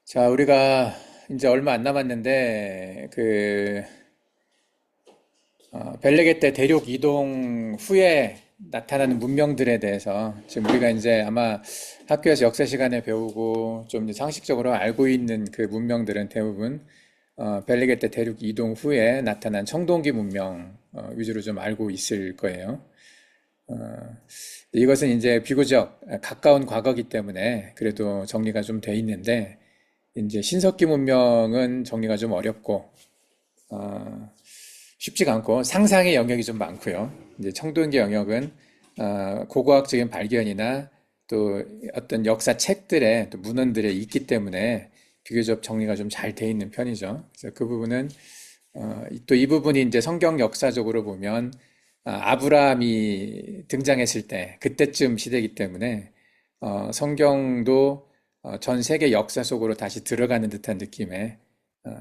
자, 우리가 이제 얼마 안 남았는데, 벨레게 때 대륙 이동 후에 나타나는 문명들에 대해서 지금 우리가 이제 아마 학교에서 역사 시간에 배우고 좀 이제 상식적으로 알고 있는 그 문명들은 대부분 벨레게 때 대륙 이동 후에 나타난 청동기 문명 위주로 좀 알고 있을 거예요. 이것은 이제 비교적 가까운 과거기 때문에 그래도 정리가 좀 돼 있는데, 이제 신석기 문명은 정리가 좀 어렵고 쉽지가 않고 상상의 영역이 좀 많고요. 이제 청동기 영역은 고고학적인 발견이나 또 어떤 역사 책들의 또 문헌들에 있기 때문에 비교적 정리가 좀 잘 돼 있는 편이죠. 그래서 그 부분은 또 이 부분이 이제 성경 역사적으로 보면 아브라함이 등장했을 때 그때쯤 시대이기 때문에 성경도 전 세계 역사 속으로 다시 들어가는 듯한 느낌의 어,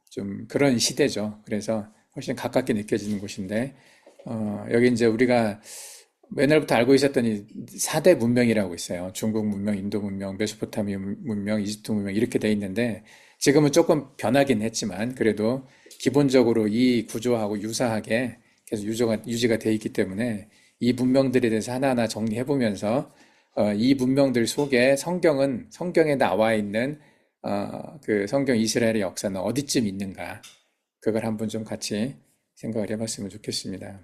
좀 그런 시대죠. 그래서 훨씬 가깝게 느껴지는 곳인데 여기 이제 우리가 옛날부터 알고 있었던 이 4대 문명이라고 있어요. 중국 문명, 인도 문명, 메소포타미아 문명, 이집트 문명 이렇게 돼 있는데 지금은 조금 변하긴 했지만 그래도 기본적으로 이 구조하고 유사하게 계속 유지가 돼 있기 때문에 이 문명들에 대해서 하나하나 정리해 보면서 이 문명들 속에 성경에 나와 있는 그 성경 이스라엘의 역사는 어디쯤 있는가 그걸 한번 좀 같이 생각을 해봤으면 좋겠습니다.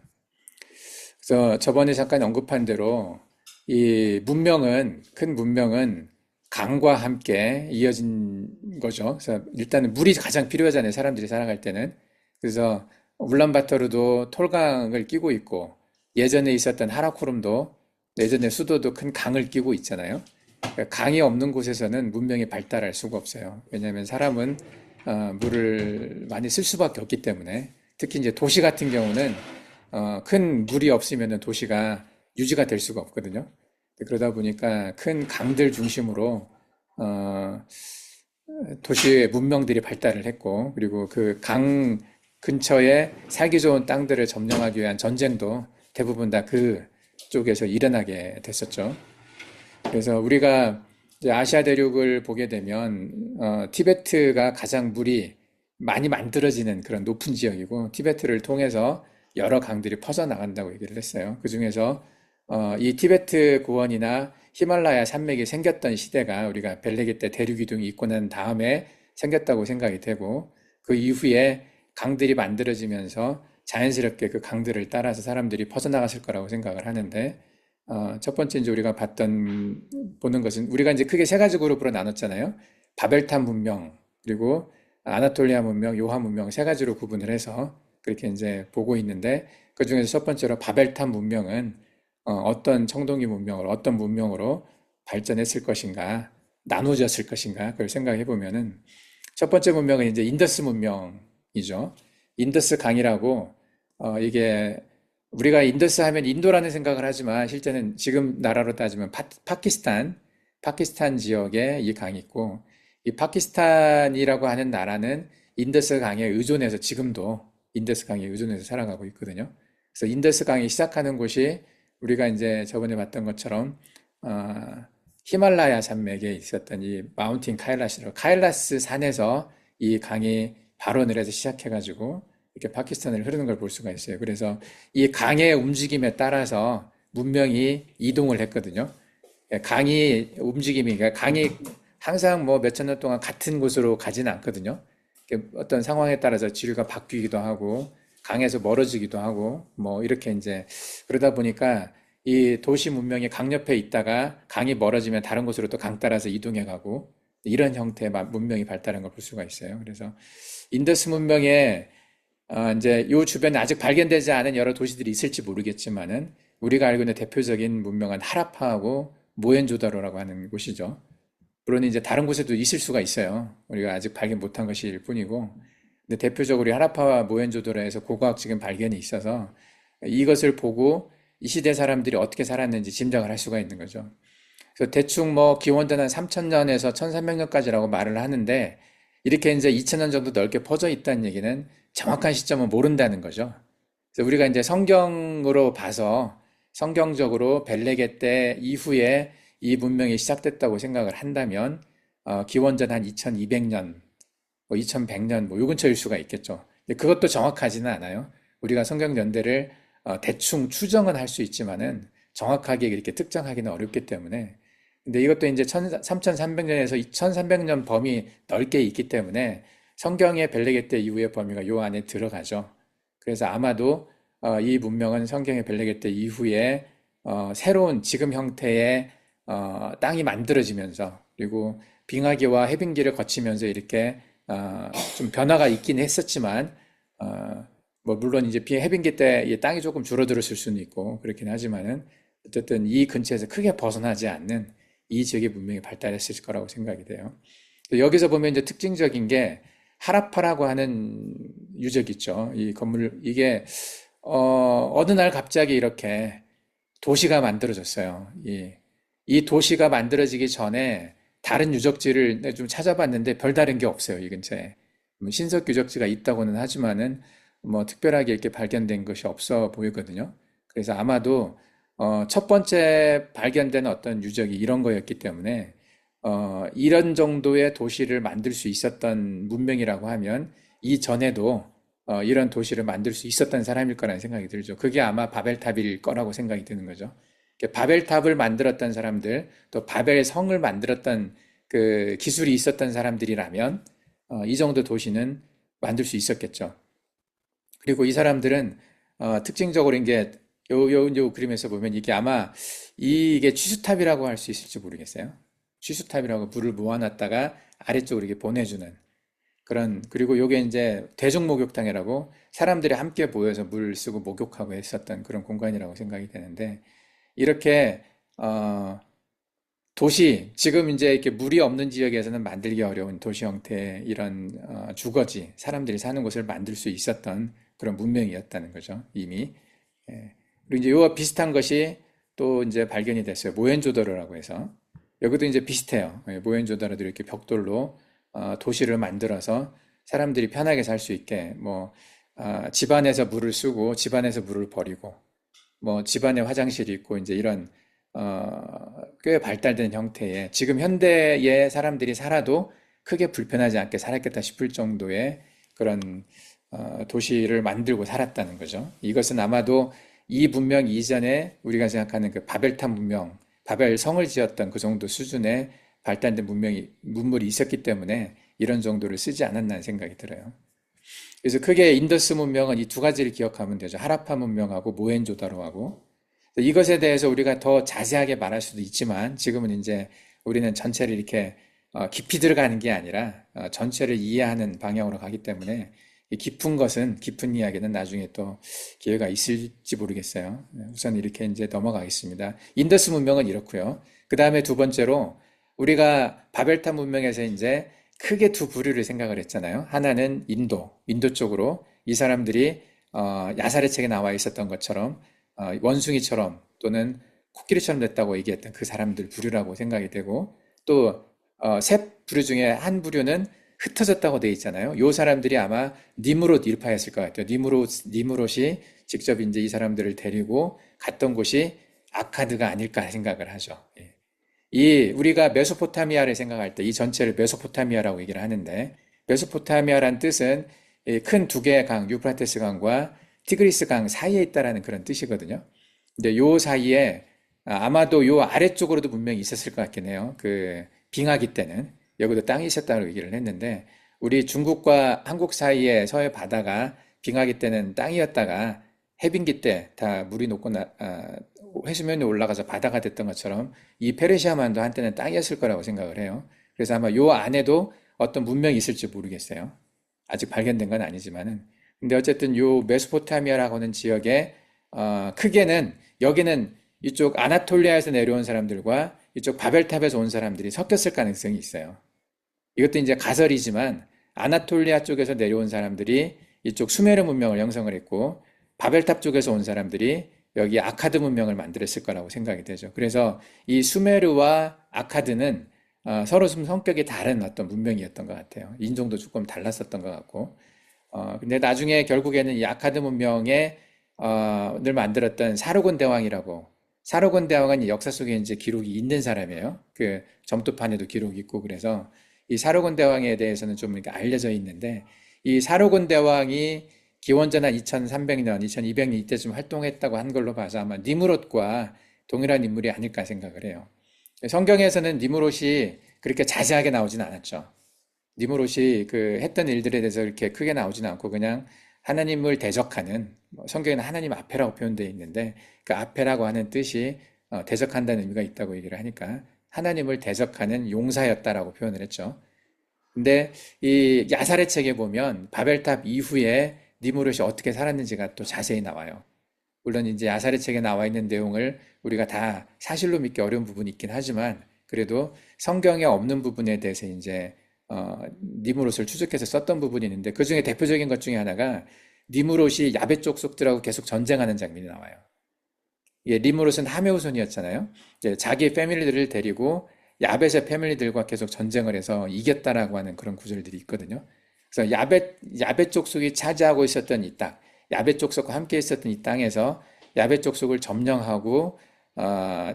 그래서 저번에 잠깐 언급한 대로 이 큰 문명은 강과 함께 이어진 거죠. 그래서 일단은 물이 가장 필요하잖아요. 사람들이 살아갈 때는. 그래서 울란바토르도 톨강을 끼고 있고 예전에 있었던 하라코름도 예전에 수도도 큰 강을 끼고 있잖아요. 그러니까 강이 없는 곳에서는 문명이 발달할 수가 없어요. 왜냐하면 사람은 물을 많이 쓸 수밖에 없기 때문에 특히 이제 도시 같은 경우는 큰 물이 없으면 도시가 유지가 될 수가 없거든요. 그러다 보니까 큰 강들 중심으로 어, 도시의 문명들이 발달을 했고, 그리고 그 강 근처에 살기 좋은 땅들을 점령하기 위한 전쟁도 대부분 다 그 쪽에서 일어나게 됐었죠. 그래서 우리가 이제 아시아 대륙을 보게 되면 티베트가 가장 물이 많이 만들어지는 그런 높은 지역이고 티베트를 통해서 여러 강들이 퍼져나간다고 얘기를 했어요. 그중에서 이 티베트 고원이나 히말라야 산맥이 생겼던 시대가 우리가 벨레게 때 대륙 이동이 있고 난 다음에 생겼다고 생각이 되고 그 이후에 강들이 만들어지면서 자연스럽게 그 강들을 따라서 사람들이 퍼져나갔을 거라고 생각을 하는데 첫 번째 이제 우리가 보는 것은 우리가 이제 크게 세 가지 그룹으로 나눴잖아요. 바벨탑 문명, 그리고 아나톨리아 문명, 요하 문명 세 가지로 구분을 해서 그렇게 이제 보고 있는데 그 중에서 첫 번째로 바벨탑 문명은 어떤 청동기 문명을 어떤 문명으로 발전했을 것인가, 나누어졌을 것인가 그걸 생각해 보면은 첫 번째 문명은 이제 인더스 문명이죠. 인더스 강이라고 이게 우리가 인더스 하면 인도라는 생각을 하지만 실제는 지금 나라로 따지면 파키스탄 지역에 이 강이 있고 이 파키스탄이라고 하는 나라는 인더스 강에 의존해서 지금도 인더스 강에 의존해서 살아가고 있거든요. 그래서 인더스 강이 시작하는 곳이 우리가 이제 저번에 봤던 것처럼 어, 히말라야 산맥에 있었던 이 마운틴 카일라시로 카일라스 산에서 이 강이 발원을 해서 시작해가지고 이렇게 파키스탄을 흐르는 걸 볼 수가 있어요. 그래서 이 강의 움직임에 따라서 문명이 이동을 했거든요. 강이 움직임이, 그러니까 강이 항상 뭐 몇천 년 동안 같은 곳으로 가지는 않거든요. 어떤 상황에 따라서 지류가 바뀌기도 하고, 강에서 멀어지기도 하고, 뭐 이렇게 이제 그러다 보니까 이 도시 문명이 강 옆에 있다가 강이 멀어지면 다른 곳으로 또 강 따라서 이동해 가고 이런 형태의 문명이 발달한 걸 볼 수가 있어요. 그래서 인더스 문명의 이제 요 주변에 아직 발견되지 않은 여러 도시들이 있을지 모르겠지만은 우리가 알고 있는 대표적인 문명은 하라파하고 모헨조다로라고 하는 곳이죠. 물론 이제 다른 곳에도 있을 수가 있어요. 우리가 아직 발견 못한 것일 뿐이고. 근데 대표적으로 이 하라파와 모헨조다로에서 고고학적인 발견이 있어서 이것을 보고 이 시대 사람들이 어떻게 살았는지 짐작을 할 수가 있는 거죠. 그래서 대충 뭐 기원전 한 3000년에서 1300년까지라고 말을 하는데 이렇게 이제 2000년 정도 넓게 퍼져 있다는 얘기는 정확한 시점은 모른다는 거죠. 그래서 우리가 이제 성경으로 봐서 성경적으로 벨레게 때 이후에 이 문명이 시작됐다고 생각을 한다면 기원전 한 2200년, 뭐 2100년 뭐 요 근처일 수가 있겠죠. 근데 그것도 정확하지는 않아요. 우리가 성경 연대를 대충 추정은 할 수 있지만은 정확하게 이렇게 특정하기는 어렵기 때문에. 근데 이것도 이제 3300년에서 2300년 범위 넓게 있기 때문에 성경의 벨레게 때 이후의 범위가 요 안에 들어가죠. 그래서 아마도 이 문명은 성경의 벨레게 때 이후에 새로운 지금 형태의 땅이 만들어지면서, 그리고 빙하기와 해빙기를 거치면서 이렇게 좀 변화가 있긴 했었지만, 뭐 물론 이제 해빙기 때 이 땅이 조금 줄어들었을 수는 있고 그렇긴 하지만은, 어쨌든 이 근처에서 크게 벗어나지 않는 이 지역의 문명이 발달했을 거라고 생각이 돼요. 여기서 보면 이제 특징적인 게 하라파라고 하는 유적 있죠. 이 건물, 이게 어느 날 갑자기 이렇게 도시가 만들어졌어요. 이 도시가 만들어지기 전에 다른 유적지를 좀 찾아봤는데 별다른 게 없어요, 이 근처에. 뭐 신석 유적지가 있다고는 하지만은 뭐 특별하게 이렇게 발견된 것이 없어 보이거든요. 그래서 아마도 첫 번째 발견된 어떤 유적이 이런 거였기 때문에 이런 정도의 도시를 만들 수 있었던 문명이라고 하면 이전에도 이런 도시를 만들 수 있었던 사람일 거라는 생각이 들죠. 그게 아마 바벨탑일 거라고 생각이 드는 거죠. 바벨탑을 만들었던 사람들, 또 바벨 성을 만들었던 그 기술이 있었던 사람들이라면 이 정도 도시는 만들 수 있었겠죠. 그리고 이 사람들은 특징적으로 이게 요 그림에서 보면 이게 아마 이게 취수탑이라고 할 수 있을지 모르겠어요. 취수탑이라고 불을 모아놨다가 아래쪽으로 이렇게 보내주는 그런. 그리고 요게 이제 대중목욕탕이라고 사람들이 함께 모여서 물 쓰고 목욕하고 했었던 그런 공간이라고 생각이 되는데, 이렇게 도시, 지금 이제 이렇게 물이 없는 지역에서는 만들기 어려운 도시 형태의 이런 주거지, 사람들이 사는 곳을 만들 수 있었던 그런 문명이었다는 거죠, 이미. 예. 그리고 이제 이와 비슷한 것이 또 이제 발견이 됐어요. 모헨조다로라고 해서. 여기도 이제 비슷해요. 예, 모헨조다로도 이렇게 벽돌로 도시를 만들어서 사람들이 편하게 살 수 있게, 뭐 집안에서 물을 쓰고 집안에서 물을 버리고, 뭐 집안에 화장실이 있고 이제 이런 꽤 발달된 형태의, 지금 현대의 사람들이 살아도 크게 불편하지 않게 살았겠다 싶을 정도의 그런 도시를 만들고 살았다는 거죠. 이것은 아마도 이 문명 이전에 우리가 생각하는 그 바벨탑 문명, 바벨 성을 지었던 그 정도 수준의 발달된 문물이 있었기 때문에 이런 정도를 쓰지 않았나 생각이 들어요. 그래서 크게 인더스 문명은 이 두 가지를 기억하면 되죠. 하라파 문명하고 모헨조다로하고. 이것에 대해서 우리가 더 자세하게 말할 수도 있지만 지금은 이제 우리는 전체를 이렇게 깊이 들어가는 게 아니라 전체를 이해하는 방향으로 가기 때문에 이 깊은 이야기는 나중에 또 기회가 있을지 모르겠어요. 우선 이렇게 이제 넘어가겠습니다. 인더스 문명은 이렇고요. 그 다음에 두 번째로 우리가 바벨탑 문명에서 이제 크게 두 부류를 생각을 했잖아요. 하나는 인도 쪽으로 이 사람들이 야살의 책에 나와 있었던 것처럼 원숭이처럼 또는 코끼리처럼 됐다고 얘기했던 그 사람들 부류라고 생각이 되고, 또 세 부류 중에 한 부류는 흩어졌다고 돼 있잖아요. 요 사람들이 아마 니무롯 일파였을 것 같아요. 니무롯이 직접 이제 이 사람들을 데리고 갔던 곳이 아카드가 아닐까 생각을 하죠. 예. 이 우리가 메소포타미아를 생각할 때 이 전체를 메소포타미아라고 얘기를 하는데, 메소포타미아란 뜻은 큰 두 개의 강, 유프라테스 강과 티그리스 강 사이에 있다라는 그런 뜻이거든요. 근데 요 사이에 아마도 요 아래쪽으로도 분명히 있었을 것 같긴 해요. 그 빙하기 때는 여기도 땅이 있었다고 얘기를 했는데, 우리 중국과 한국 사이에 서해 바다가 빙하기 때는 땅이었다가 해빙기 때 다 물이 녹고 해수면이 올라가서 바다가 됐던 것처럼 이 페르시아만도 한때는 땅이었을 거라고 생각을 해요. 그래서 아마 요 안에도 어떤 문명이 있을지 모르겠어요. 아직 발견된 건 아니지만은. 근데 어쨌든 요 메소포타미아라고 하는 지역에 크게는 여기는 이쪽 아나톨리아에서 내려온 사람들과 이쪽 바벨탑에서 온 사람들이 섞였을 가능성이 있어요. 이것도 이제 가설이지만 아나톨리아 쪽에서 내려온 사람들이 이쪽 수메르 문명을 형성을 했고, 바벨탑 쪽에서 온 사람들이 여기 아카드 문명을 만들었을 거라고 생각이 되죠. 그래서 이 수메르와 아카드는 서로 좀 성격이 다른 어떤 문명이었던 것 같아요. 인종도 조금 달랐었던 것 같고. 근데 나중에 결국에는 이 아카드 문명에 늘 만들었던 사르곤 대왕이라고, 사로곤 대왕은 역사 속에 이제 기록이 있는 사람이에요. 그 점토판에도 기록이 있고 그래서 이 사로곤 대왕에 대해서는 좀 이렇게 알려져 있는데 이 사로곤 대왕이 기원전 한 2300년, 2200년 이때쯤 활동했다고 한 걸로 봐서 아마 니무롯과 동일한 인물이 아닐까 생각을 해요. 성경에서는 니무롯이 그렇게 자세하게 나오진 않았죠. 니무롯이 그 했던 일들에 대해서 이렇게 크게 나오지는 않고 그냥 하나님을 대적하는 성경에는 하나님 앞에라고 표현되어 있는데 그 앞에라고 하는 뜻이 대적한다는 의미가 있다고 얘기를 하니까 하나님을 대적하는 용사였다라고 표현을 했죠. 근데 이 야살의 책에 보면 바벨탑 이후에 니무롯이 어떻게 살았는지가 또 자세히 나와요. 물론 이제 야살의 책에 나와 있는 내용을 우리가 다 사실로 믿기 어려운 부분이 있긴 하지만 그래도 성경에 없는 부분에 대해서 이제 니무롯을 추적해서 썼던 부분이 있는데 그 중에 대표적인 것 중에 하나가 니무롯이 야벳 족속들하고 계속 전쟁하는 장면이 나와요. 예, 니무롯은 함의 후손이었잖아요. 이제 자기 패밀리들을 데리고 야벳의 패밀리들과 계속 전쟁을 해서 이겼다라고 하는 그런 구절들이 있거든요. 그래서 야벳 족속이 차지하고 있었던 이 땅, 야벳 족속과 함께 있었던 이 땅에서 야벳 족속을 점령하고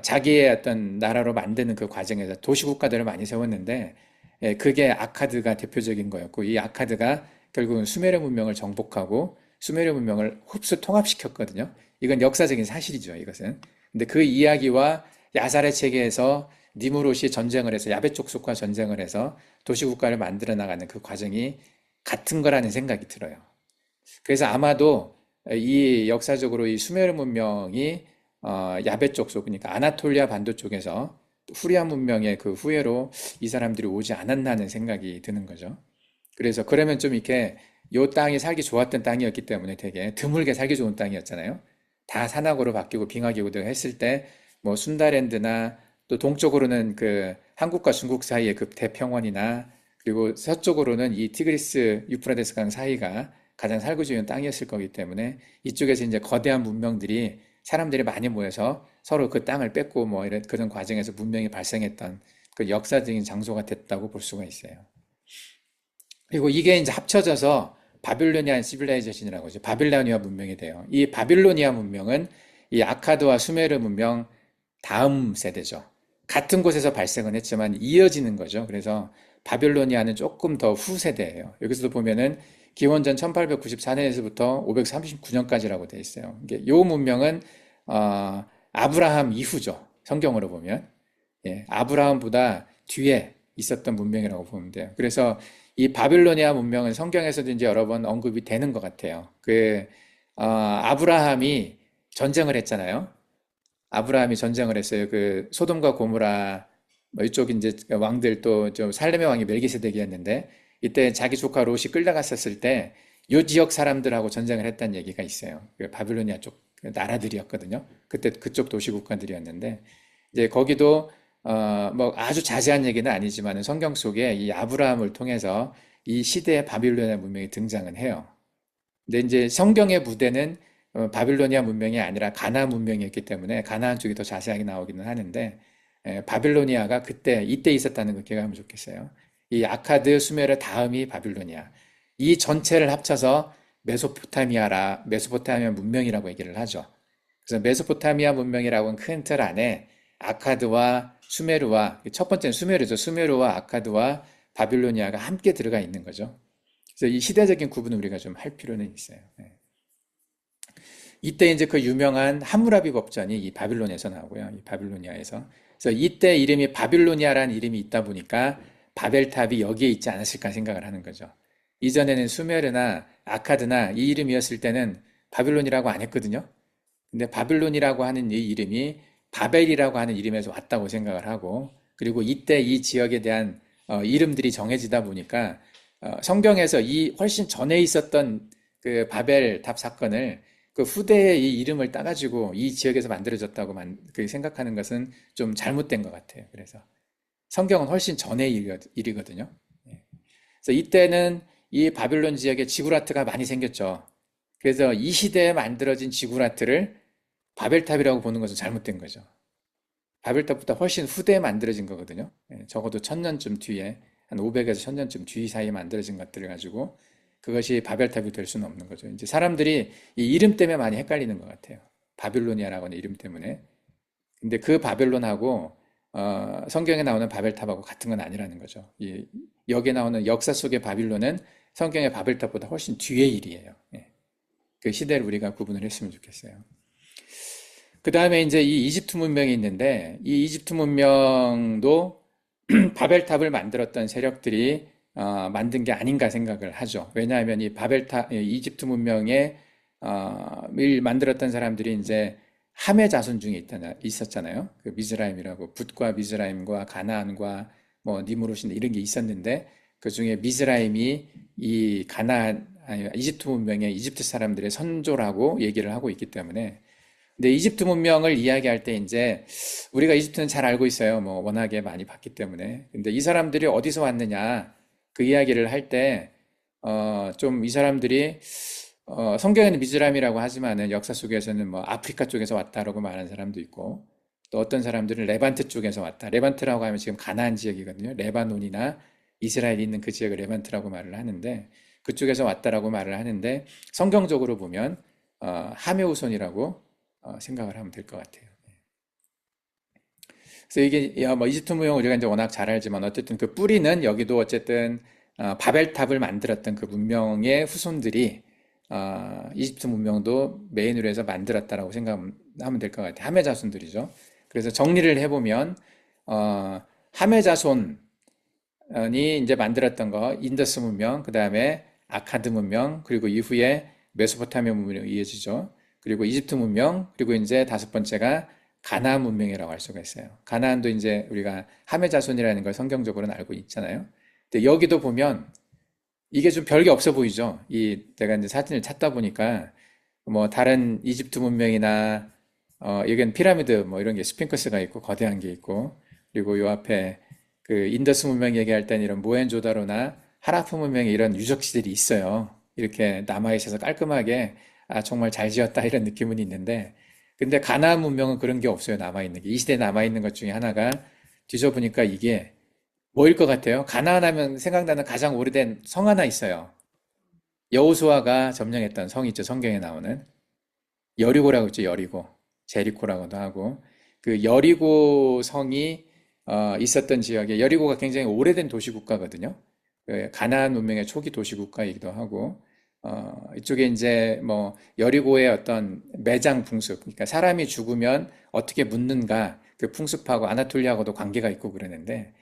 자기의 어떤 나라로 만드는 그 과정에서 도시국가들을 많이 세웠는데 예, 그게 아카드가 대표적인 거였고 이 아카드가 결국은 수메르 문명을 정복하고 수메르 문명을 흡수 통합시켰거든요. 이건 역사적인 사실이죠, 이것은. 근데 그 이야기와 야살의 체계에서 니무롯이 전쟁을 해서 야벳 족속과 전쟁을 해서 도시국가를 만들어 나가는 그 과정이 같은 거라는 생각이 들어요. 그래서 아마도 이 역사적으로 이 수메르 문명이 야벳 족속, 그러니까 아나톨리아 반도 쪽에서 후리안 문명의 그 후예로 이 사람들이 오지 않았나 하는 생각이 드는 거죠. 그래서 그러면 좀 이렇게 요 땅이 살기 좋았던 땅이었기 때문에 되게 드물게 살기 좋은 땅이었잖아요. 다 산악으로 바뀌고 빙하기후도 했을 때 뭐 순다랜드나 또 동쪽으로는 그 한국과 중국 사이의 그 대평원이나 그리고 서쪽으로는 이 티그리스 유프라데스 강 사이가 가장 살기 좋은 땅이었을 거기 때문에 이쪽에서 이제 거대한 문명들이 사람들이 많이 모여서 서로 그 땅을 뺏고 뭐 이런 그런 과정에서 문명이 발생했던 그 역사적인 장소가 됐다고 볼 수가 있어요. 그리고 이게 이제 합쳐져서 바빌로니안 시빌라이제이션이라고 하죠. 바빌로니아 문명이 돼요. 이 바빌로니아 문명은 이 아카드와 수메르 문명 다음 세대죠. 같은 곳에서 발생은 했지만 이어지는 거죠. 그래서 바빌로니아는 조금 더 후세대예요. 여기서도 보면은 기원전 1894년에서부터 539년까지라고 되어 있어요. 이게 요 문명은 아브라함 이후죠. 성경으로 보면. 예, 아브라함보다 뒤에 있었던 문명이라고 보면 돼요. 그래서 이 바빌로니아 문명은 성경에서도 이제 여러 번 언급이 되는 것 같아요. 아브라함이 전쟁을 했잖아요. 아브라함이 전쟁을 했어요. 그 소돔과 고모라 뭐 이쪽 이제 왕들 또 좀 살렘의 왕이 멜기세덱이었는데 이때 자기 조카 롯이 끌려갔었을 때 이 지역 사람들하고 전쟁을 했다는 얘기가 있어요. 그 바빌로니아 쪽 나라들이었거든요. 그때 그쪽 도시국가들이었는데 이제 거기도 뭐 아주 자세한 얘기는 아니지만 성경 속에 이 아브라함을 통해서 이 시대의 바빌로니아 문명이 등장은 해요. 근데 이제 성경의 무대는 바빌로니아 문명이 아니라 가나안 문명이었기 때문에 가나안 쪽이 더 자세하게 나오기는 하는데 바빌로니아가 이때 있었다는 거 기억하면 좋겠어요. 이 아카드, 수메르 다음이 바빌로니아. 이 전체를 합쳐서 메소포타미아 문명이라고 얘기를 하죠. 그래서 메소포타미아 문명이라고 하는 큰 틀 안에 아카드와 수메르와 첫 번째는 수메르죠. 수메르와 아카드와 바빌로니아가 함께 들어가 있는 거죠. 그래서 이 시대적인 구분을 우리가 좀 할 필요는 있어요. 네. 이때 이제 그 유명한 함무라비 법전이 이 바빌론에서 나오고요. 이 바빌로니아에서. 그래서 이때 이름이 바빌로니아라는 이름이 있다 보니까 바벨탑이 여기에 있지 않았을까 생각을 하는 거죠. 이전에는 수메르나 아카드나 이 이름이었을 때는 바빌론이라고 안 했거든요. 근데 바빌론이라고 하는 이 이름이 바벨이라고 하는 이름에서 왔다고 생각을 하고 그리고 이때 이 지역에 대한 이름들이 정해지다 보니까 성경에서 이 훨씬 전에 있었던 그 바벨탑 사건을 그 후대에 이 이름을 따가지고 이 지역에서 만들어졌다고 그 생각하는 것은 좀 잘못된 것 같아요. 그래서 성경은 훨씬 전의 일이거든요. 예. 그래서 이때는 이 바빌론 지역에 지구라트가 많이 생겼죠. 그래서 이 시대에 만들어진 지구라트를 바벨탑이라고 보는 것은 잘못된 거죠. 바벨탑보다 훨씬 후대에 만들어진 거거든요. 예, 적어도 1000년쯤 뒤에, 한 500에서 1000년쯤 뒤 사이에 만들어진 것들을 가지고 그것이 바벨탑이 될 수는 없는 거죠. 이제 사람들이 이 이름 때문에 많이 헷갈리는 것 같아요. 바빌로니아라고 하는 이름 때문에. 근데 그 바벨론하고 성경에 나오는 바벨탑하고 같은 건 아니라는 거죠. 여기에 나오는 역사 속의 바빌론은 성경의 바벨탑보다 훨씬 뒤의 일이에요. 예. 그 시대를 우리가 구분을 했으면 좋겠어요. 그 다음에 이제 이 이집트 문명이 있는데 이 이집트 문명도 바벨탑을 만들었던 세력들이 만든 게 아닌가 생각을 하죠. 왜냐하면 이 바벨탑, 이집트 문명에 을 만들었던 사람들이 이제 함의 자손 중에 있었잖아요. 그 미즈라임이라고 붓과 미즈라임과 가나안과 뭐 니무롯인데 이런 게 있었는데 그 중에 미즈라임이 이 가나안 아니 이집트 문명의 이집트 사람들의 선조라고 얘기를 하고 있기 때문에 근데 이집트 문명을 이야기할 때 이제 우리가 이집트는 잘 알고 있어요. 뭐 워낙에 많이 봤기 때문에. 근데 이 사람들이 어디서 왔느냐 그 이야기를 할 때 좀 이 사람들이 성경에는 미즈람이라고 하지만은 역사 속에서는 뭐 아프리카 쪽에서 왔다라고 말하는 사람도 있고 또 어떤 사람들은 레반트 쪽에서 왔다. 레반트라고 하면 지금 가나안 지역이거든요. 레바논이나 이스라엘이 있는 그 지역을 레반트라고 말을 하는데 그쪽에서 왔다라고 말을 하는데 성경적으로 보면 함의 후손이라고 생각을 하면 될 것 같아요. 그래서 이게 뭐 이집트 무용 우리가 이제 워낙 잘 알지만 어쨌든 그 뿌리는 여기도 어쨌든 바벨탑을 만들었던 그 문명의 후손들이 이집트 문명도 메인으로 해서 만들었다라고 생각하면 될 것 같아요. 함의 자손들이죠. 그래서 정리를 해보면 함의 자손이 이제 만들었던 거 인더스 문명, 그 다음에 아카드 문명, 그리고 이후에 메소포타미아 문명이 이어지죠. 그리고 이집트 문명, 그리고 이제 다섯 번째가 가나안 문명이라고 할 수가 있어요. 가나안도 이제 우리가 함의 자손이라는 걸 성경적으로는 알고 있잖아요. 근데 여기도 보면 이게 좀 별게 없어 보이죠. 내가 이제 사진을 찾다 보니까 뭐 다른 이집트 문명이나 여기는 피라미드 뭐 이런 게 스핑크스가 있고 거대한 게 있고 그리고 요 앞에 그 인더스 문명 얘기할 때는 이런 모헨조다로나 하라파 문명에 이런 유적지들이 있어요. 이렇게 남아 있어서 깔끔하게 정말 잘 지었다 이런 느낌은 있는데 근데 가나안 문명은 그런 게 없어요. 남아 있는 게. 이 시대에 남아 있는 것 중에 하나가 뒤져보니까 이게 뭐일 것 같아요? 가나안 하면 생각나는 가장 오래된 성 하나 있어요. 여호수아가 점령했던 성 있죠. 성경에 나오는 여리고라고 있죠. 여리고. 제리코라고도 하고 그 여리고 성이 있었던 지역에 여리고가 굉장히 오래된 도시국가거든요. 그 가나안 문명의 초기 도시국가이기도 하고 이쪽에 이제 뭐 여리고의 어떤 매장 풍습, 그러니까 사람이 죽으면 어떻게 묻는가 그 풍습하고 아나톨리아하고도 관계가 있고 그러는데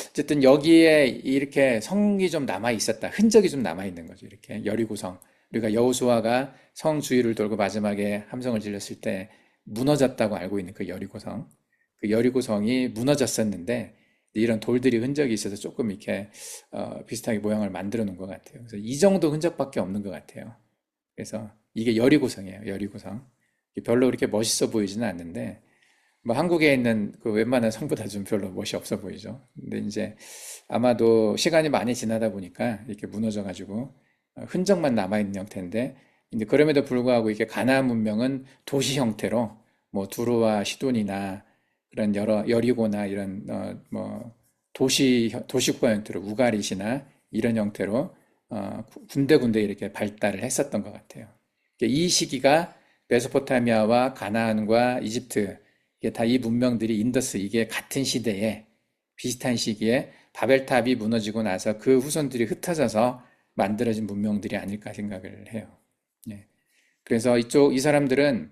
어쨌든 여기에 이렇게 성이 좀 남아 있었다, 흔적이 좀 남아 있는 거죠. 이렇게 여리고성. 우리가 여호수아가 성 주위를 돌고 마지막에 함성을 질렀을 때 무너졌다고 알고 있는 그 여리고성. 그 여리고성이 무너졌었는데 이런 돌들이 흔적이 있어서 조금 이렇게 비슷하게 모양을 만들어 놓은 것 같아요. 그래서 이 정도 흔적밖에 없는 것 같아요. 그래서 이게 여리고성이에요. 여리고성. 별로 그렇게 멋있어 보이지는 않는데 뭐 한국에 있는 그 웬만한 성보다 좀 별로 멋이 없어 보이죠. 근데 이제 아마도 시간이 많이 지나다 보니까 이렇게 무너져 가지고 흔적만 남아 있는 형태인데 근데 그럼에도 불구하고 이게 가나안 문명은 도시 형태로 뭐 두로와 시돈이나 그런 여러 여리고나 이런 뭐 도시국가 형태로 우가릿이나 이런 형태로 군데군데 이렇게 발달을 했었던 것 같아요. 이 시기가 메소포타미아와 가나안과 이집트 이게 다 이 문명들이 인더스 이게 같은 시대에 비슷한 시기에 바벨탑이 무너지고 나서 그 후손들이 흩어져서 만들어진 문명들이 아닐까 생각을 해요. 예. 그래서 이 사람들은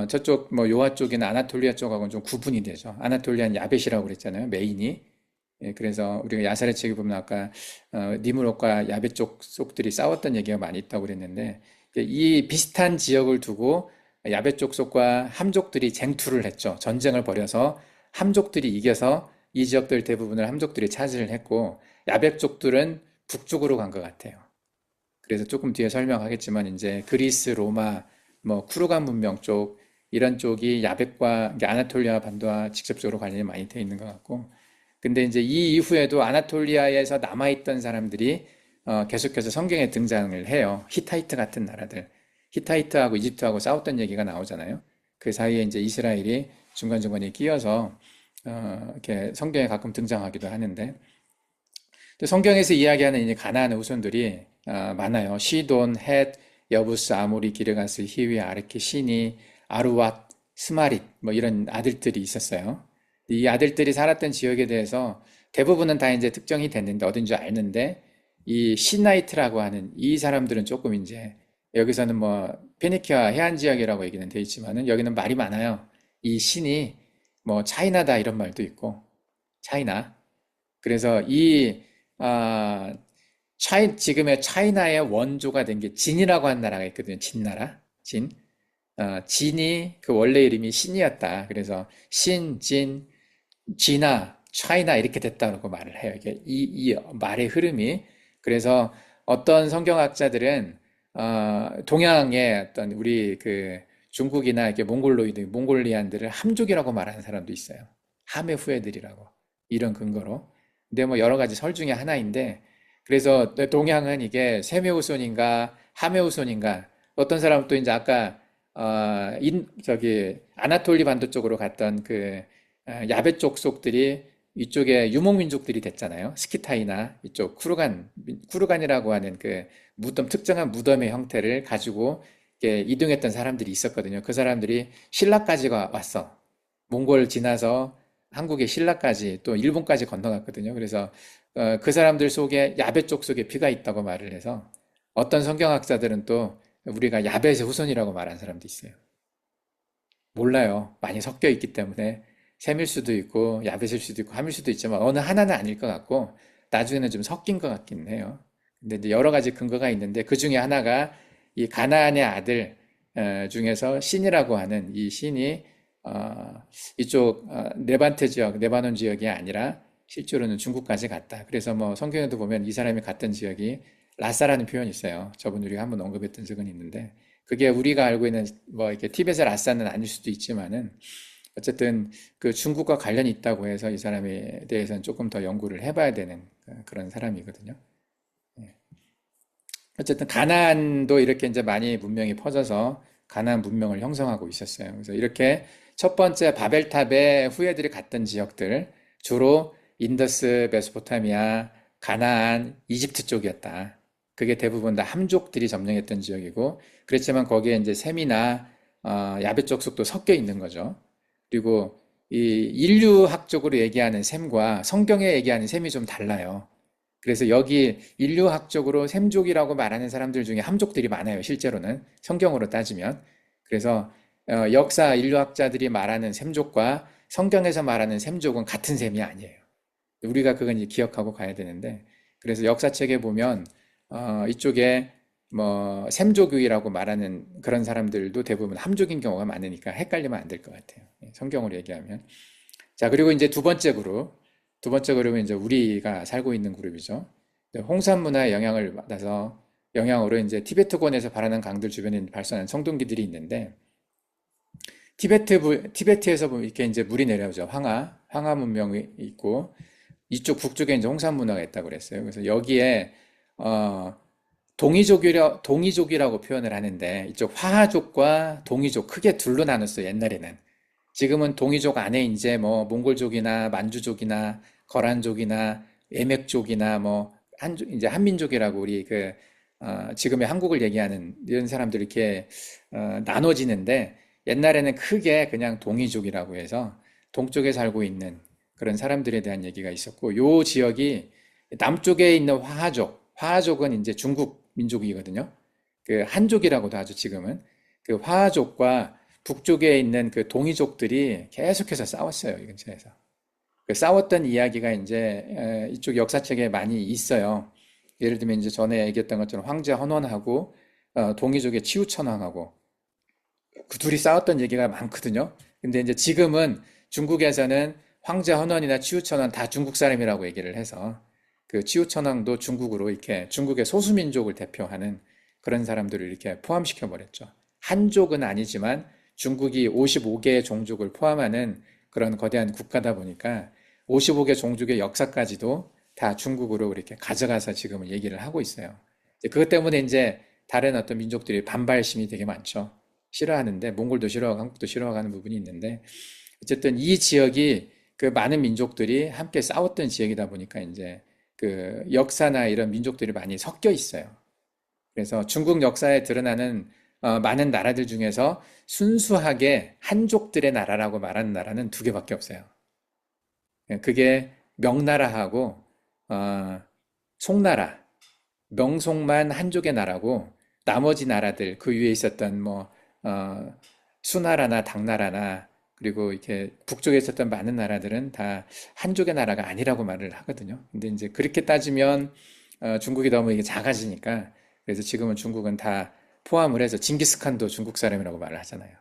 저쪽 뭐 요아 쪽이나 아나톨리아 쪽하고는 좀 구분이 되죠. 아나톨리아는 야벳이라고 그랬잖아요. 메인이. 예, 그래서 우리가 야살의 책에 보면 아까 니므롯과 야벳 쪽들이 싸웠던 얘기가 많이 있다고 그랬는데 이 비슷한 지역을 두고 야벳 쪽 속과 함족들이 쟁투를 했죠. 전쟁을 벌여서 함족들이 이겨서 이 지역들 대부분을 함족들이 차지를 했고 야벳 쪽들은 북쪽으로 간 것 같아요. 그래서 조금 뒤에 설명하겠지만 이제 그리스, 로마, 뭐 쿠르간 문명 쪽 이런 쪽이 야벳과 아나톨리아 반도와 직접적으로 관련이 많이 돼 있는 것 같고 근데 이제 이 이후에도 아나톨리아에서 남아있던 사람들이 계속해서 성경에 등장을 해요. 히타이트 같은 나라들. 히타이트하고 이집트하고 싸웠던 얘기가 나오잖아요. 그 사이에 이제 이스라엘이 중간중간에 끼어서 이렇게 성경에 가끔 등장하기도 하는데 또 성경에서 이야기하는 이제 가나안의 후손들이 많아요. 시돈, 헷, 여부스, 아모리, 기르가스, 히위, 아르키, 시니, 아루왓 스마릿, 뭐 이런 아들들이 있었어요. 이 아들들이 살았던 지역에 대해서 대부분은 다 이제 특정이 됐는데, 어딘 줄 아는데, 이 시나이트라고 하는 이 사람들은 조금 이제, 여기서는 뭐, 페니키아 해안 지역이라고 얘기는 돼 있지만은, 여기는 말이 많아요. 이 신이 뭐, 차이나다 이런 말도 있고, 차이나. 그래서 아, 지금의 차이나의 원조가 된 게 진이라고 하는 나라가 있거든요. 진나라. 진. 진이 그 원래 이름이 신이었다. 그래서 신, 진, 진아, 차이나 이렇게 됐다고 말을 해요. 이게 이 말의 흐름이. 그래서 어떤 성경학자들은 동양의 어떤 우리 그 중국이나 이렇게 몽골로이드, 몽골리안들을 함족이라고 말하는 사람도 있어요. 함의 후예들이라고. 이런 근거로. 근데 뭐 여러 가지 설 중에 하나인데, 그래서 동양은 이게 세메오손인가 하메오손인가, 어떤 사람은 또 이제 아까 저기 아나톨리 반도 쪽으로 갔던 그 야베 쪽 속들이 이쪽에 유목민족들이 됐잖아요. 스키타이나 이쪽 쿠르간이라고 하는 그 무덤, 특정한 무덤의 형태를 가지고 이렇게 이동했던 사람들이 있었거든요. 그 사람들이 신라까지 왔어. 몽골 지나서 한국의 신라까지 또 일본까지 건너갔거든요. 그래서 그 사람들 속에 야베 쪽 속에 피가 있다고 말을 해서 어떤 성경학자들은 또 우리가 야벳의 후손이라고 말하는 사람도 있어요. 몰라요. 많이 섞여 있기 때문에 셈일 수도 있고 야벳일 수도 있고 함일 수도 있지만 어느 하나는 아닐 것 같고 나중에는 좀 섞인 것 같긴 해요. 근데 이제 여러 가지 근거가 있는데 그 중에 하나가 이 가나안의 아들 중에서 신이라고 하는 이 신이 이쪽 레반트 지역, 레바논 지역이 아니라 실제로는 중국까지 갔다. 그래서 뭐 성경에도 보면 이 사람이 갔던 지역이 라사라는 표현이 있어요. 저번 우리가 한번 언급했던 적은 있는데 그게 우리가 알고 있는 뭐 이렇게 티벳의 라사는 아닐 수도 있지만은 어쨌든 그 중국과 관련이 있다고 해서 이 사람에 대해서는 조금 더 연구를 해봐야 되는 그런 사람이거든요. 예. 어쨌든 가나안도 이렇게 이제 많이 문명이 퍼져서 가나안 문명을 형성하고 있었어요. 그래서 이렇게 첫 번째 바벨탑의 후예들이 갔던 지역들 주로 인더스, 메소포타미아, 가나안, 이집트 쪽이었다. 그게 대부분 다 함족들이 점령했던 지역이고 그렇지만 거기에 이제 셈이나 야베 쪽 속도 섞여 있는 거죠. 그리고 이 인류학적으로 얘기하는 셈과 성경에 얘기하는 셈이 좀 달라요. 그래서 여기 인류학적으로 셈족이라고 말하는 사람들 중에 함족들이 많아요. 실제로는 성경으로 따지면. 그래서 역사 인류학자들이 말하는 셈족과 성경에서 말하는 셈족은 같은 셈이 아니에요. 우리가 그건 이제 기억하고 가야 되는데, 그래서 역사책에 보면 이쪽에 뭐 셈족이라고 말하는 그런 사람들도 대부분 함족인 경우가 많으니까 헷갈리면 안 될 것 같아요. 성경으로 얘기하면. 자, 그리고 이제 두 번째 그룹은 이제 우리가 살고 있는 그룹이죠. 홍산 문화의 영향을 받아서 영향으로 이제 티베트권에서 발현한 강들 주변에 발생한 청동기들이 있는데 티베트에서 보면 이렇게 이제 물이 내려오죠. 황하 문명이 있고 이쪽 북쪽에 이제 홍산 문화가 있다고 그랬어요. 그래서 여기에 어, 동이족이라고 표현을 하는데 이쪽 화하족과 동이족 크게 둘로 나눴어요. 옛날에는. 지금은 동이족 안에 이제 뭐 몽골족이나 만주족이나 거란족이나 에맥족이나 뭐 이제 한민족이라고 우리 지금의 한국을 얘기하는 이런 사람들이 이렇게 나눠지는데 옛날에는 크게 그냥 동이족이라고 해서 동쪽에 살고 있는 그런 사람들에 대한 얘기가 있었고 요 지역이 남쪽에 있는 화하족은 이제 중국 민족이거든요. 그 한족이라고도 하죠, 지금은. 그 화하족과 북쪽에 있는 그 동이족들이 계속해서 싸웠어요, 이 근처에서. 그 싸웠던 이야기가 이제 이쪽 역사책에 많이 있어요. 예를 들면 이제 전에 얘기했던 것처럼 황제 헌원하고 동이족의 치우천왕하고 그 둘이 싸웠던 얘기가 많거든요. 근데 이제 지금은 중국에서는 황제 헌원이나 치우천왕 다 중국 사람이라고 얘기를 해서 그 치우천왕도 중국으로 이렇게 중국의 소수민족을 대표하는 그런 사람들을 이렇게 포함시켜 버렸죠. 한족은 아니지만 중국이 55개의 종족을 포함하는 그런 거대한 국가다 보니까 55개 종족의 역사까지도 다 중국으로 이렇게 가져가서 지금은 얘기를 하고 있어요. 그것 때문에 이제 다른 어떤 민족들이 반발심이 되게 많죠. 싫어하는데 몽골도 싫어하고 한국도 싫어하고 하는 부분이 있는데 어쨌든 이 지역이 그 많은 민족들이 함께 싸웠던 지역이다 보니까 이제 그 역사나 이런 민족들이 많이 섞여 있어요. 그래서 중국 역사에 드러나는 많은 나라들 중에서 순수하게 한족들의 나라라고 말하는 나라는 두 개밖에 없어요. 예, 그게 명나라하고 어, 송나라, 명송만 한족의 나라고 나머지 나라들 그 위에 있었던 뭐 어, 수나라나 당나라나 그리고 이렇게 북쪽에 있었던 많은 나라들은 다 한족의 나라가 아니라고 말을 하거든요. 근데 이제 그렇게 따지면 중국이 너무 이게 작아지니까 그래서 지금은 중국은 다 포함을 해서 징기스칸도 중국 사람이라고 말을 하잖아요.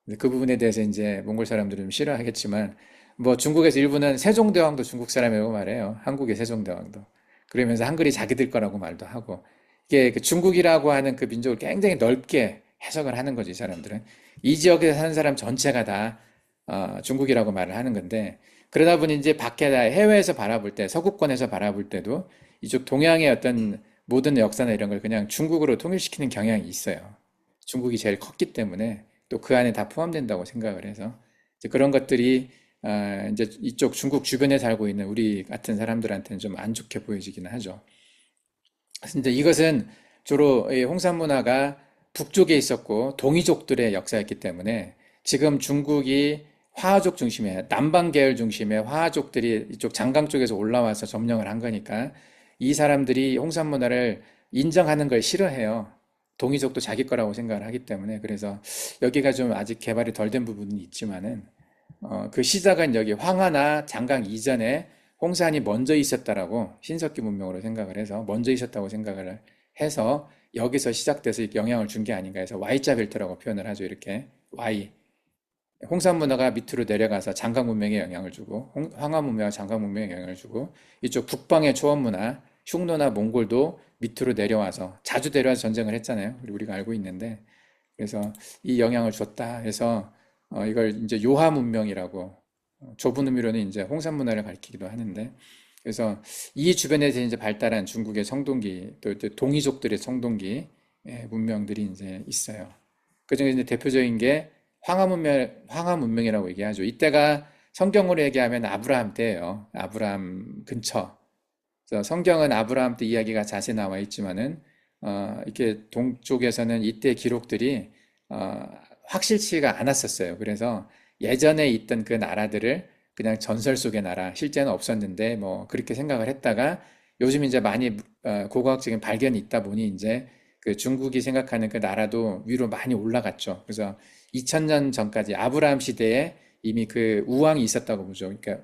근데 그 부분에 대해서 이제 몽골 사람들은 좀 싫어하겠지만 뭐 중국에서 일부는 세종대왕도 중국 사람이라고 말해요. 한국의 세종대왕도. 그러면서 한글이 자기들 거라고 말도 하고 이게 그 중국이라고 하는 그 민족을 굉장히 넓게 해석을 하는 거지, 이 사람들은. 이 지역에 사는 사람 전체가 다 중국이라고 말을 하는 건데 그러다 보니 이제 밖에 다 해외에서 바라볼 때 서구권에서 바라볼 때도 이쪽 동양의 어떤 모든 역사나 이런 걸 그냥 중국으로 통일시키는 경향이 있어요. 중국이 제일 컸기 때문에 또 그 안에 다 포함된다고 생각을 해서 이제 그런 것들이 이제 이쪽 중국 주변에 살고 있는 우리 같은 사람들한테는 좀 안 좋게 보여지기는 하죠. 그래서 이제 이것은 주로 이 홍산 문화가 북쪽에 있었고 동이족들의 역사였기 때문에 지금 중국이 화족 중심의 남방 계열 중심의 화족들이 이쪽 장강 쪽에서 올라와서 점령을 한 거니까 이 사람들이 홍산 문화를 인정하는 걸 싫어해요. 동이족도 자기 거라고 생각을 하기 때문에 그래서 여기가 좀 아직 개발이 덜 된 부분이 있지만은 그 시작은 여기 황하나 장강 이전에 홍산이 먼저 있었다라고 신석기 문명으로 생각을 해서 먼저 있었다고 생각을 해서 여기서 시작돼서 영향을 준 게 아닌가 해서 Y자 벨트라고 표현을 하죠. 이렇게 Y. 홍산 문화가 밑으로 내려가서 장강 문명에 영향을 주고 황하 문명과 장강 문명에 영향을 주고 이쪽 북방의 초원 문화 흉노나 몽골도 밑으로 내려와서 자주 내려와서 전쟁을 했잖아요. 우리가 알고 있는데 그래서 이 영향을 줬다 해서 이걸 이제 요하 문명이라고 좁은 의미로는 이제 홍산 문화를 가리키기도 하는데 그래서 이 주변에서 이제 발달한 중국의 청동기 또 이제 동이족들의 청동기 문명들이 이제 있어요. 그중에 이제 대표적인 게 황하 문명이라고 얘기하죠. 이때가 성경으로 얘기하면 아브라함 때예요. 아브라함 근처. 그래서 성경은 아브라함 때 이야기가 자세히 나와 있지만은 이렇게 동쪽에서는 이때 기록들이 어, 확실치가 않았었어요. 그래서 예전에 있던 그 나라들을 그냥 전설 속의 나라, 실제는 없었는데 뭐 그렇게 생각을 했다가 요즘 이제 많이 고고학적인 발견이 있다 보니 이제 그 중국이 생각하는 그 나라도 위로 많이 올라갔죠. 그래서 2000년 전까지 아브라함 시대에 이미 그 우왕이 있었다고 보죠. 그러니까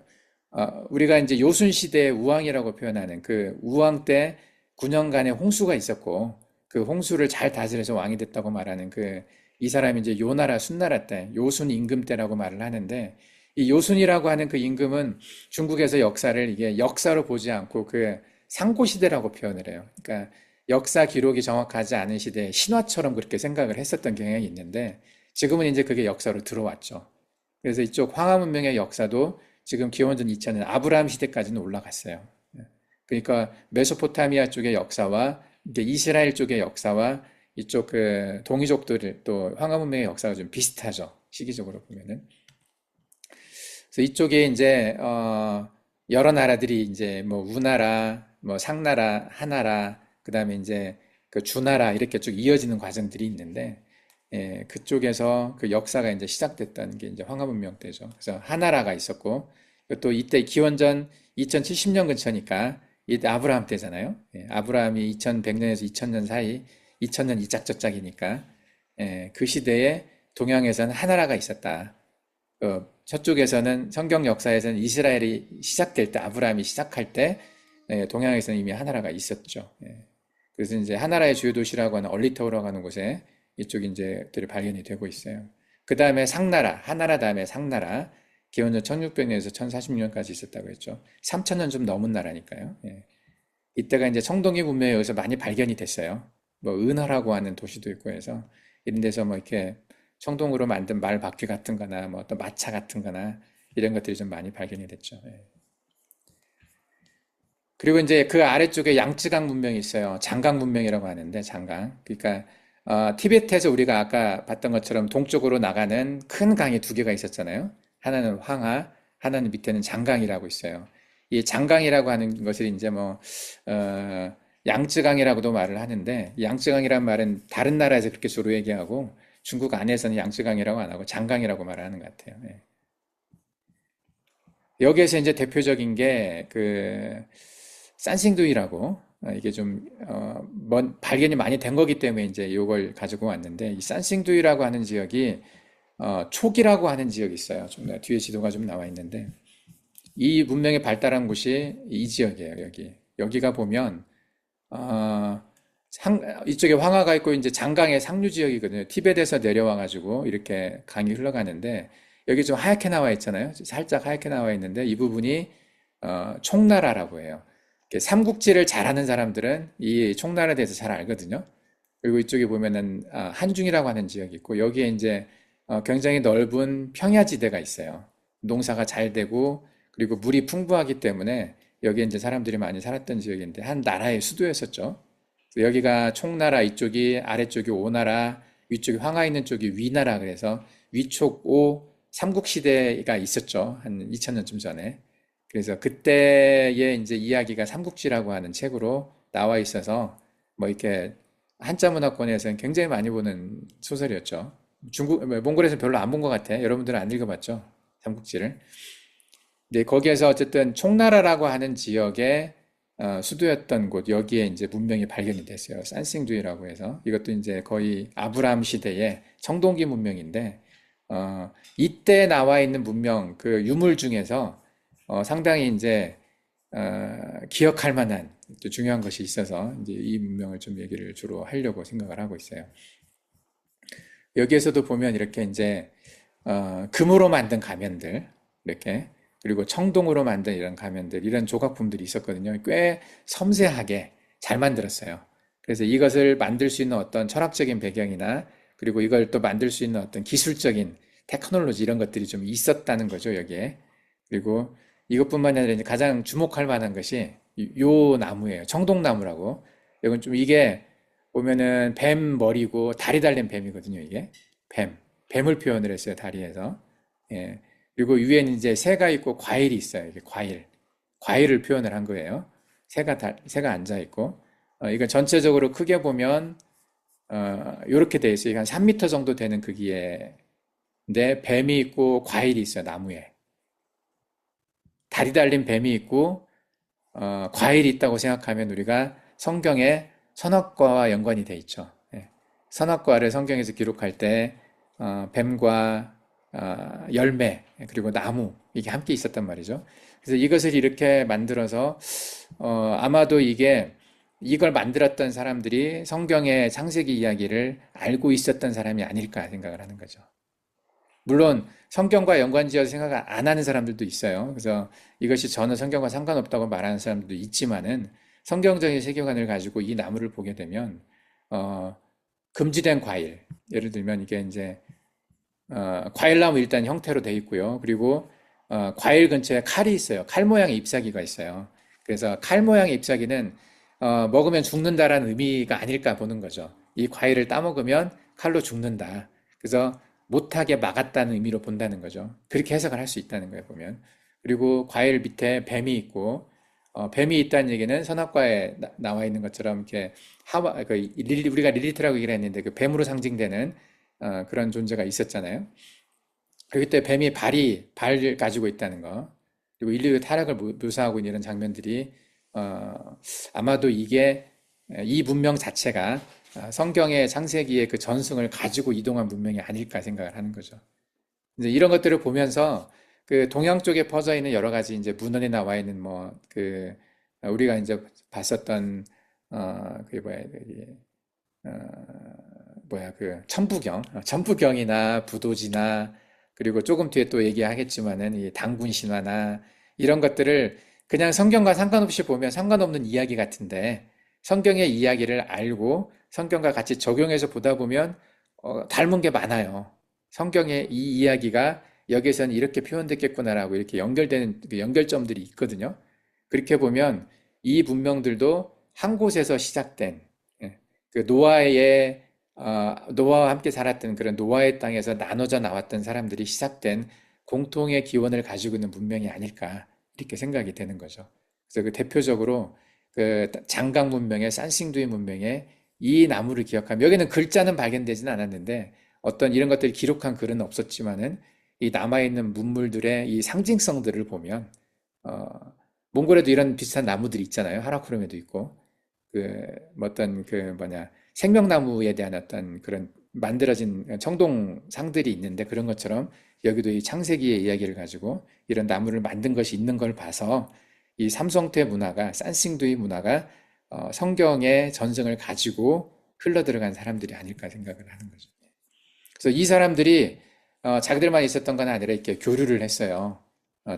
우리가 이제 요순 시대의 우왕이라고 표현하는 그 우왕 때 9년간의 홍수가 있었고 그 홍수를 잘 다스려서 왕이 됐다고 말하는 그 이 사람이 이제 요나라 순나라 때 요순 임금 때라고 말을 하는데 이 요순이라고 하는 그 임금은 중국에서 역사를 이게 역사로 보지 않고 그 상고 시대라고 표현을 해요. 그러니까 역사 기록이 정확하지 않은 시대에 신화처럼 그렇게 생각을 했었던 경향이 있는데 지금은 이제 그게 역사로 들어왔죠. 그래서 이쪽 황하 문명의 역사도 지금 기원전 2000년 아브라함 시대까지는 올라갔어요. 그러니까 메소포타미아 쪽의 역사와 이제 이스라엘 쪽의 역사와 이쪽 그 동이족들 또 황하 문명의 역사가 좀 비슷하죠. 시기적으로 보면은. 그래서 이쪽에 이제 여러 나라들이 이제 뭐 우나라, 뭐 상나라, 하나라, 그다음에 이제 그 주나라 이렇게 쭉 이어지는 과정들이 있는데 그쪽에서 그 역사가 이제 시작됐던 게 이제 황하 문명 때죠. 그래서 하나라가 있었고 또 이때 기원전 2070년 근처니까 이때 아브라함 때잖아요. 아브라함이 2100년에서 2000년 사이 2000년 이짝저짝이니까 그 시대에 동양에서는 하나라가 있었다. 서쪽에서는 성경 역사에서는 이스라엘이 시작될 때 아브라함이 시작할 때 동양에서는 이미 하나라가 있었죠. 그래서 이제 하나라의 주요 도시라고 하는 얼리터우라고 하는 곳에 이쪽 이제들이 발견이 되고 있어요. 그 다음에 상나라, 하나라 다음에 상나라, 기원전 1600년에서 1040년까지 있었다고 했죠. 3000년 좀 넘은 나라니까요. 이때가 이제 청동기 문명에 의해서 많이 발견이 됐어요. 뭐 은하라고 하는 도시도 있고 해서 이런 데서 뭐 이렇게 청동으로 만든 말 바퀴 같은 거나 뭐 어떤 마차 같은 거나 이런 것들이 좀 많이 발견이 됐죠. 그리고 이제 그 아래쪽에 양쯔강 문명이 있어요. 장강 문명이라고 하는데 장강. 그러니까 티베트에서 우리가 아까 봤던 것처럼 동쪽으로 나가는 큰 강이 두 개가 있었잖아요. 하나는 황하, 하나는 밑에는 장강이라고 있어요. 이 장강이라고 하는 것을 이제 뭐 양쯔강이라고도 말을 하는데 이 양쯔강이란 말은 다른 나라에서 그렇게 주로 얘기하고 중국 안에서는 양쯔강이라고 안 하고 장강이라고 말하는 것 같아요. 예. 여기에서 이제 대표적인 게 그 산싱두이라고 이게 좀 발견이 많이 된 거기 때문에 이제 이걸 가지고 왔는데 이 산싱두이라고 하는 지역이 촉이라고 하는 지역이 있어요. 좀 뒤에 지도가 좀 나와 있는데 이 문명이 발달한 곳이 이 지역이에요. 여기가 보면 어, 이쪽에 황하가 있고 이제 장강의 상류 지역이거든요. 티베트에서 내려와 가지고 이렇게 강이 흘러가는데 여기 좀 하얗게 나와 있잖아요. 살짝 하얗게 나와 있는데 이 부분이 총나라라고 해요. 이렇게 삼국지를 잘하는 사람들은 이 총나라에 대해서 잘 알거든요. 그리고 이쪽에 보면은 한중이라고 하는 지역이 있고 여기에 이제 굉장히 넓은 평야지대가 있어요. 농사가 잘 되고 그리고 물이 풍부하기 때문에 여기에 이제 사람들이 많이 살았던 지역인데 한 나라의 수도였었죠. 여기가 총나라, 이쪽이 아래쪽이 오나라, 위쪽이 황하 있는 쪽이 위나라. 그래서 위촉 오 삼국시대가 있었죠. 한 2000년쯤 전에. 그래서 그때의 이제 이야기가 삼국지라고 하는 책으로 나와 있어서 뭐 이렇게 한자 문화권에서는 굉장히 많이 보는 소설이었죠. 몽골에서는 별로 안 본 것 같아. 여러분들은 안 읽어봤죠? 삼국지를. 네, 거기에서 어쨌든 총나라라고 하는 지역의 수도였던 곳, 여기에 이제 문명이 발견이 됐어요. 산싱두이라고 해서. 이것도 이제 거의 아브라함 시대의 청동기 문명인데, 이때 나와 있는 문명, 그 유물 중에서 상당히 이제 기억할 만한 또 중요한 것이 있어서 이제 이 문명을 좀 얘기를 주로 하려고 생각을 하고 있어요. 여기에서도 보면 이렇게 이제 금으로 만든 가면들 이렇게 그리고 청동으로 만든 이런 가면들 이런 조각품들이 있었거든요. 꽤 섬세하게 잘 만들었어요. 그래서 이것을 만들 수 있는 어떤 철학적인 배경이나 그리고 이걸 또 만들 수 있는 어떤 기술적인 테크놀로지 이런 것들이 좀 있었다는 거죠, 여기에. 그리고 이것뿐만 아니라 이제 가장 주목할 만한 것이 요 나무예요. 청동나무라고. 이건 좀 이게 보면은 뱀 머리고 다리 달린 뱀이거든요, 이게. 뱀. 뱀을 표현을 했어요, 다리에서. 예. 그리고 위에는 이제 새가 있고 과일이 있어요, 이게 과일. 과일을 표현을 한 거예요. 새가 앉아 있고. 이거 전체적으로 크게 보면, 요렇게 돼 있어요. 이게 한 3m 정도 되는 크기에. 근데 뱀이 있고 과일이 있어요, 나무에. 다리 달린 뱀이 있고, 과일이 있다고 생각하면 우리가 성경에 선악과와 연관이 돼 있죠. 예. 선악과를 성경에서 기록할 때 뱀과 열매 그리고 나무 이게 함께 있었단 말이죠. 그래서 이것을 이렇게 만들어서 아마도 이걸 만들었던 사람들이 성경의 창세기 이야기를 알고 있었던 사람이 아닐까 생각을 하는 거죠. 물론 성경과 연관지어서 생각을 안 하는 사람들도 있어요. 그래서 이것이 전혀 성경과 상관없다고 말하는 사람들도 있지만은 성경적인 세계관을 가지고 이 나무를 보게 되면 어, 금지된 과일, 예를 들면 이게 이제 과일나무 일단 형태로 돼 있고요. 그리고 과일 근처에 칼이 있어요. 칼 모양의 잎사귀가 있어요. 그래서 칼 모양의 잎사귀는 먹으면 죽는다라는 의미가 아닐까 보는 거죠. 이 과일을 따먹으면 칼로 죽는다. 그래서 못하게 막았다는 의미로 본다는 거죠. 그렇게 해석을 할 수 있다는 거예요, 보면. 그리고 과일 밑에 뱀이 있고, 뱀이 있다는 얘기는 선악과에 나와 있는 것처럼 이렇게 우리가 릴리트라고 얘기를 했는데 그 뱀으로 상징되는 그런 존재가 있었잖아요. 그리고 그때 뱀이 발을 가지고 있다는 거, 그리고 인류의 타락을 묘사하고 있는 이런 장면들이 아마도 이 문명 자체가 성경의 창세기의 그 전승을 가지고 이동한 문명이 아닐까 생각을 하는 거죠. 이제 이런 것들을 보면서 그 동양 쪽에 퍼져 있는 여러 가지 이제 문헌에 나와 있는 뭐 그 우리가 이제 봤었던 그게 뭐야 그게 뭐야 그 천부경이나 부도지나 그리고 조금 뒤에 또 얘기하겠지만은 이 단군 신화나 이런 것들을 그냥 성경과 상관없이 보면 상관없는 이야기 같은데 성경의 이야기를 알고 성경과 같이 적용해서 보다 보면 닮은 게 많아요. 성경의 이 이야기가 여기서는 이렇게 표현됐겠구나라고 이렇게 연결되는 그 연결점들이 있거든요. 그렇게 보면 이 문명들도 한 곳에서 시작된 예, 그 노아와 함께 살았던 그런 노아의 땅에서 나눠져 나왔던 사람들이 시작된 공통의 기원을 가지고 있는 문명이 아닐까 이렇게 생각이 되는 거죠. 그래서 그 대표적으로 그 장강 문명의 산싱두이 문명의 이 나무를 기억하면 여기는 글자는 발견되지는 않았는데 어떤 이런 것들을 기록한 글은 없었지만은 이 남아있는 문물들의 이 상징성들을 보면 어, 몽골에도 이런 비슷한 나무들이 있잖아요. 하라쿠름에도 있고 뭐 어떤 뭐냐 생명나무에 대한 어떤 그런 만들어진 청동상들이 있는데 그런 것처럼 여기도 이 창세기의 이야기를 가지고 이런 나무를 만든 것이 있는 걸 봐서 이 삼성태 문화가 산싱두이 문화가 성경의 전승을 가지고 흘러 들어간 사람들이 아닐까 생각을 하는 거죠. 그래서 이 사람들이 자기들만 있었던 건 아니라 이렇게 교류를 했어요.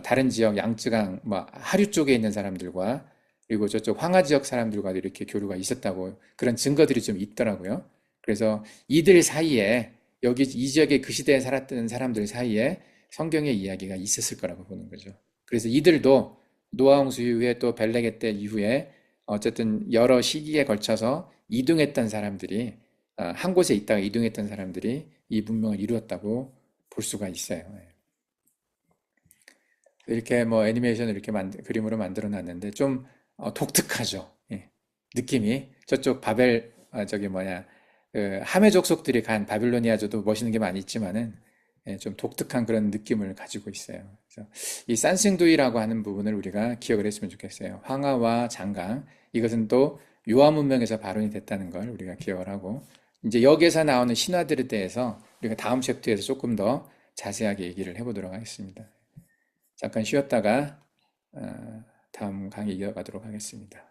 다른 지역 양쯔강, 뭐 하류 쪽에 있는 사람들과 그리고 저쪽 황하 지역 사람들과도 이렇게 교류가 있었다고 그런 증거들이 좀 있더라고요. 그래서 이들 사이에 여기 이 지역에 그 시대에 살았던 사람들 사이에 성경의 이야기가 있었을 거라고 보는 거죠. 그래서 이들도 노아 홍수 이후에 또 벨레게 때 이후에 어쨌든 여러 시기에 걸쳐서 이동했던 사람들이 한 곳에 있다가 이동했던 사람들이 이 문명을 이루었다고 볼 수가 있어요. 예. 이렇게 뭐 애니메이션을 이렇게 그림으로 만들어 놨는데 좀 독특하죠. 예. 느낌이 저쪽 바벨 저기 뭐냐 그 함의 족속들이 간 바빌로니아저도 멋있는 게 많이 있지만은 좀 독특한 그런 느낌을 가지고 있어요. 그래서 이 산승두이라고 하는 부분을 우리가 기억을 했으면 좋겠어요. 황하와 장강 이것은 또 유아 문명에서 발원이 됐다는 걸 우리가 기억을 하고 이제 여기에서 나오는 신화들에 대해서 우리가 다음 챕터에서 조금 더 자세하게 얘기를 해보도록 하겠습니다. 잠깐 쉬었다가 다음 강의 이어가도록 하겠습니다.